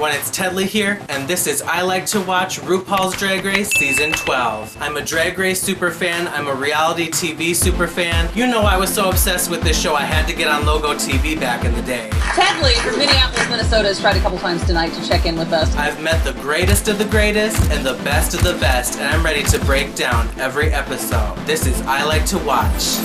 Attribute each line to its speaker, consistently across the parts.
Speaker 1: everyone, it's Tedley here, and this is I Like to Watch RuPaul's Drag Race Season 12. I'm a Drag Race superfan, I'm a reality TV superfan. You know I was so obsessed with this show I had to get on Logo TV back in the day.
Speaker 2: Tedley from Minneapolis, Minnesota has tried a couple times tonight to check in with us.
Speaker 1: I've met the greatest of the greatest and the best of the best, and I'm ready to break down every episode. This is I Like to Watch.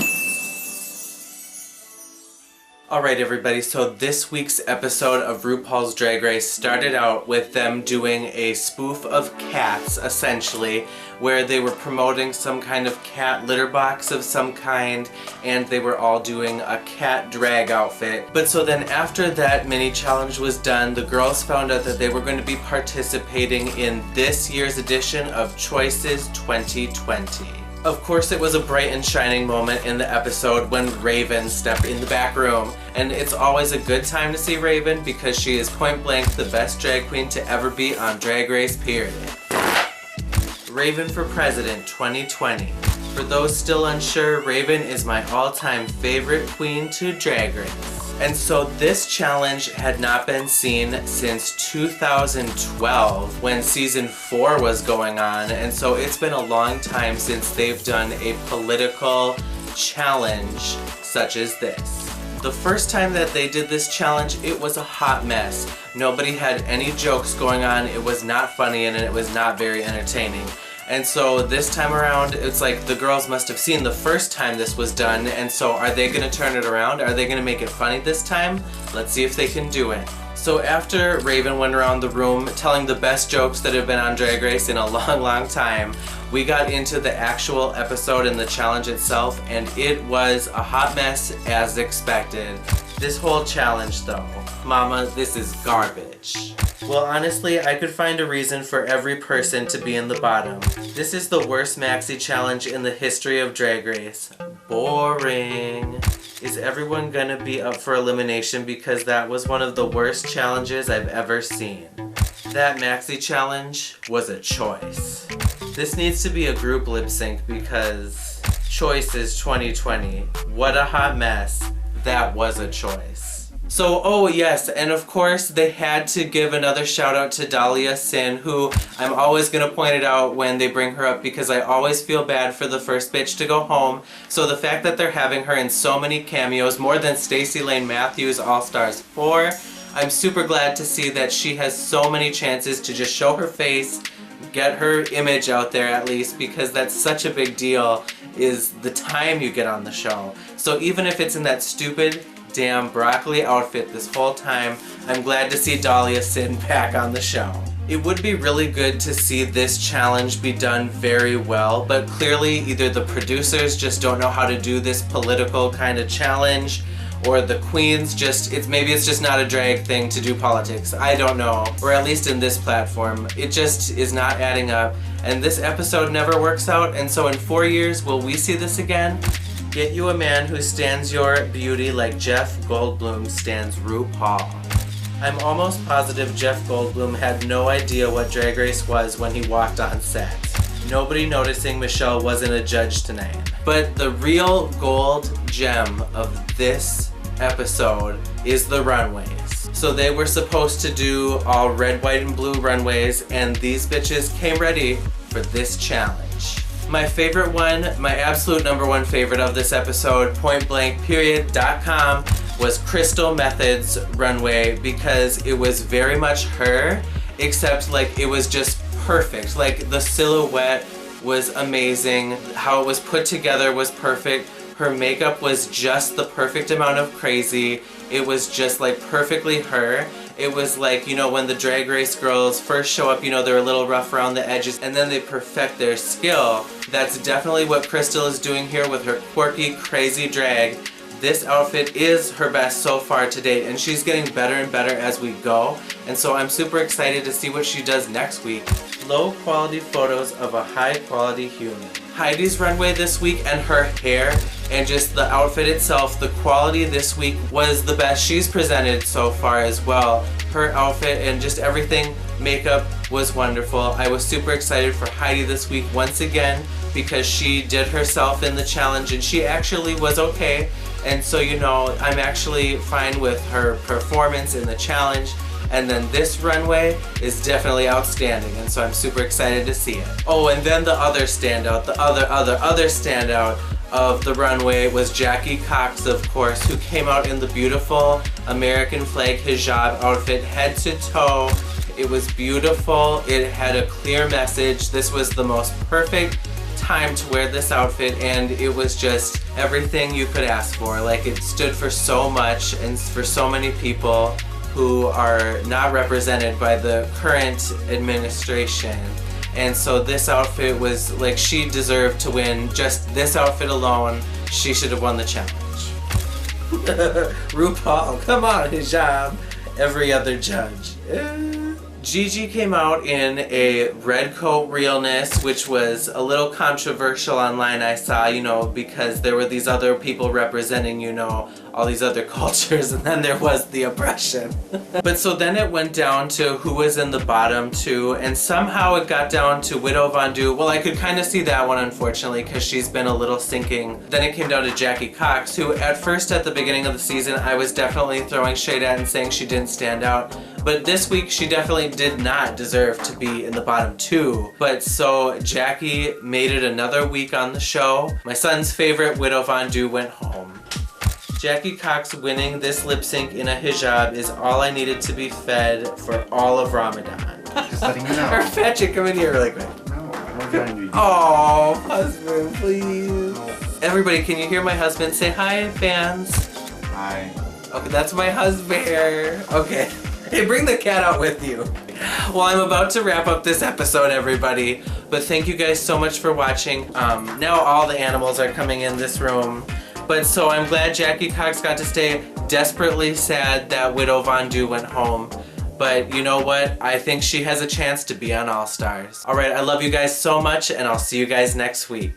Speaker 1: Alright everybody, so this week's episode of RuPaul's Drag Race started out with them doing a spoof of Cats, essentially, where they were promoting some kind of cat litter box of some kind, and they were all doing a cat drag outfit. But so then after that mini challenge was done, the girls found out that they were going to be participating in this year's edition of Choices 2020. Of course, it was a bright and shining moment in the episode when Raven stepped in the back room, and it's always a good time to see Raven because she is point blank the best drag queen to ever be on Drag Race, period. Raven for President 2020. For those still unsure, Raven is my all-time favorite queen to Drag Race. And so this challenge had not been seen since 2012 when season 4 was going on, and so it's been a long time since they've done a political challenge such as this. The first time that they did this challenge, it was a hot mess. Nobody had any jokes going on, it was not funny, and it was not very entertaining. And so this time around, it's like the girls must have seen the first time this was done, and so are they going to turn it around? Are they going to make it funny this time? Let's see if they can do it. So after Raven went around the room telling the best jokes that have been on Drag Race in a long time, we got into the actual episode and the challenge itself, and it was a hot mess as expected. This whole challenge though, mama, this is garbage. Well, honestly, I could find a reason for every person to be in the bottom. This is the worst Maxi challenge in the history of Drag Race. Boring. Is everyone gonna be up for elimination because that was one of the worst challenges I've ever seen? That Maxi challenge was a choice. This needs to be a group lip sync because Choices 2020. What a hot mess. That was a choice. So, oh yes, and of course they had to give another shout out to Dahlia Sin, who I'm always going to point it out when they bring her up because I always feel bad for the first bitch to go home. So the fact that they're having her in so many cameos, more than Stacey Lane Matthews All-Stars 4, I'm super glad to see that she has so many chances to just show her face, get her image out there at least, because that's such a big deal, is the time you get on the show. So even if it's in that stupid damn broccoli outfit this whole time, I'm glad to see Dahlia Sin back on the show. It would be really good to see this challenge be done very well, but clearly either the producers just don't know how to do this political kind of challenge, or the queens just, maybe it's just not a drag thing to do politics. I don't know. Or at least in this platform. It just is not adding up. And this episode never works out, and so in 4 years, will we see this again? Get you a man who stands your beauty like Jeff Goldblum stands RuPaul. I'm almost positive Jeff Goldblum had no idea what Drag Race was when he walked on set. Nobody noticing Michelle wasn't a judge tonight. But the real gold gem of this episode is the runways. So they were supposed to do all red, white, and blue runways, and these bitches came ready for this challenge. My favorite one, my absolute #1 favorite of this episode, pointblankperiod.com, was Crystal Method's runway because it was very much her, except like it was just perfect. Like the silhouette was amazing, how it was put together was perfect, her makeup was just the perfect amount of crazy, it was just like perfectly her. It was like, you know, when the Drag Race girls first show up, you know, they're a little rough around the edges and then they perfect their skill. That's definitely what Crystal is doing here with her quirky, crazy drag. This outfit is her best so far to date, and she's getting better and better as we go, and so I'm super excited to see what she does next week. Low quality photos of a high quality human. Heidi's runway this week and her hair and just the outfit itself, the quality this week was the best she's presented so far as well. Her outfit and just everything, makeup was wonderful. I was super excited for Heidi this week once again because she did herself in the challenge and she actually was okay. And so, you know, I'm actually fine with her performance in the challenge. And then this runway is definitely outstanding, and so I'm super excited to see it. Oh, and then the other standout, the other standout of the runway was Jackie Cox, of course, who came out in the beautiful American flag hijab outfit, head to toe. It was beautiful. It had a clear message. This was the most perfect time to wear this outfit, and it was just everything you could ask for. Like, it stood for so much and for so many people who are not represented by the current administration. And so this outfit was like, she deserved to win. Just this outfit alone, she should have won the challenge. RuPaul, come on, Hijab. Every other judge. Gigi came out in a red coat realness, which was a little controversial online, I saw, you know, because there were these other people representing, you know, all these other cultures, and then there was the oppression. But so then it went down to who was in the bottom two, and somehow it got down to Widow Von Du. Well, I could kind of see that one, unfortunately, because she's been a little sinking. Then it came down to Jackie Cox, who at first, at the beginning of the season, I was definitely throwing shade at and saying she didn't stand out. But this week, she definitely did not deserve to be in the bottom two. But so Jackie made it another week on the show. My son's favorite, Widow Von Du, went home. Jackie Cox winning this lip sync in a hijab is all I needed to be fed for all of Ramadan.
Speaker 3: Just letting you know.
Speaker 1: Or fetch it, come in here really quick.
Speaker 3: No, I don't join you.
Speaker 1: Oh, husband, please. No. Everybody, can you hear my husband? Say hi, fans.
Speaker 3: Hi.
Speaker 1: Okay, that's my husband. Okay. Hey, bring the cat out with you. Well, I'm about to wrap up this episode, everybody. But thank you guys so much for watching. Now all the animals are coming in this room. But so I'm glad Jackie Cox got to stay. Desperately sad that Widow Von Du went home. But you know what? I think she has a chance to be on All Stars. All right, I love you guys so much, and I'll see you guys next week.